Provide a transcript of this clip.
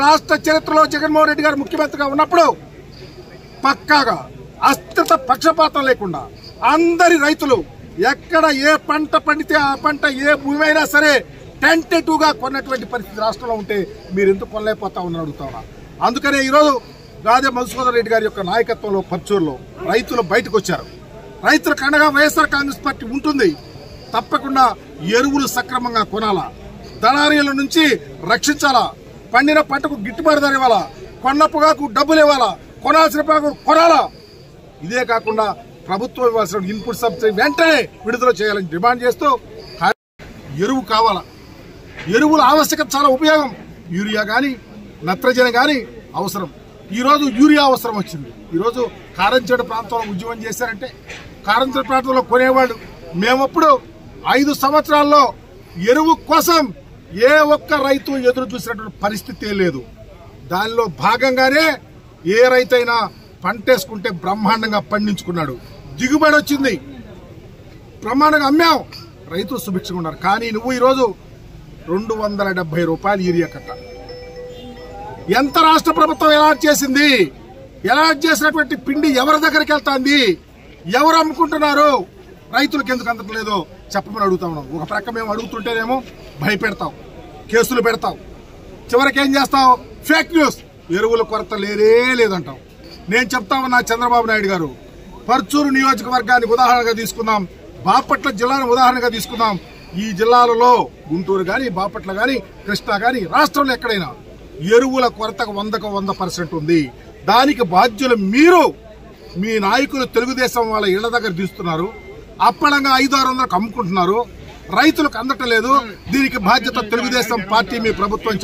రాష్ట్ర చరిత్రలో జగన్మోహన్ రెడ్డి గారు ముఖ్యమంత్రిగా ఉన్నప్పుడు పక్కాగా అస్త్రత పక్షపాతం లేకుండా అందరి రైతులు ఎక్కడ ఏ పంట పండితే ఆ పంట ఏ భూమి అయినా సరే టెంటేటివ్గా కొన్నటువంటి పరిస్థితి రాష్ట్రంలో ఉంటే మీరు ఎందుకు కొనలేకపోతా ఉన్నారని అడుగుతా. అందుకనే ఈరోజు గాదె మధుసూదన్ రెడ్డి గారి యొక్క నాయకత్వంలో పర్చూరులో రైతులు బయటకు వచ్చారు. రైతులకు అండగా వైఎస్ఆర్ కాంగ్రెస్ పార్టీ ఉంటుంది. తప్పకుండా ఎరువులు సక్రమంగా కొనాలా, దళారీల నుంచి రక్షించాలా, పండిన పంటకు గిట్టుబాటు ధర ఇవ్వాలా, కొన్న పొగాకు డబ్బులు ఇవ్వాలా, కొనాల్సిన పొగాకు కొనాలా. ఇదే కాకుండా ప్రభుత్వం ఇవ్వాల్సిన ఇన్పుట్ సబ్సిడీ వెంటనే విడుదల చేయాలని డిమాండ్ చేస్తూ ఎరువు కావాలా. ఎరువుల ఆవశ్యకత చాలా ఉపయోగం. యూరియా కానీ నత్రజని కానీ అవసరం. ఈరోజు యూరియా అవసరం వచ్చింది. ఈరోజు కారంచేడు ప్రాంతంలో ఉద్యమం చేశారంటే కారంచేడు ప్రాంతంలో కొనేవాళ్ళు మేమప్పుడు 5 సంవత్సరాల్లో ఎరువు కోసం ఏ ఒక్క రైతు ఎదురు చూసినటువంటి పరిస్థితి లేదు. దానిలో భాగంగానే ఏ రైతైనా పంటేసుకుంటే బ్రహ్మాండంగా పండించుకున్నాడు, దిగుబడి వచ్చింది, బ్రహ్మాండంగా అమ్మాం, రైతులు సుభిక్షంగా ఉన్నారు. కానీ నువ్వు ఈరోజు 270 రూపాయలు యూరియా కట్ట ఎంత రాష్ట్ర ప్రభుత్వం అలాట్ చేసింది? అలాట్ చేసినటువంటి పిండి ఎవరి దగ్గరికి వెళ్తాంది? ఎవరు అమ్ముకుంటున్నారు? రైతులకు ఎందుకు అందట్లేదో చెప్పమని అడుగుతా ఉన్నాం. ఒక ప్రక్క మేము అడుగుతుంటేనేమో భయపెడతాం, కేసులు పెడతాం, చివరికి ఏం చేస్తావు? ఫేక్ న్యూస్, ఎరువుల కొరత లేదంటాం. నేను చెప్తా ఉన్నా చంద్రబాబు నాయుడు గారు, పర్చూరు నియోజకవర్గాన్ని ఉదాహరణగా తీసుకుందాం, బాపట్ల జిల్లాను ఉదాహరణగా తీసుకుందాం. ఈ జిల్లాలలో గుంటూరు గాని, బాపట్ల గాని, కృష్ణా గాని, రాష్ట్రంలో ఎక్కడైనా ఎరువుల కొరతకు 100% ఉంది. దానికి బాధ్యులు మీరు. మీ నాయకులు తెలుగుదేశం వాళ్ళ ఇళ్ల దగ్గర తీస్తున్నారు, అప్పళంగా 500-600 అమ్ముకుంటున్నారు, రైతులకు అందటం లేదు. దీనికి బాధ్యత తెలుగుదేశం పార్టీ, మీ ప్రభుత్వం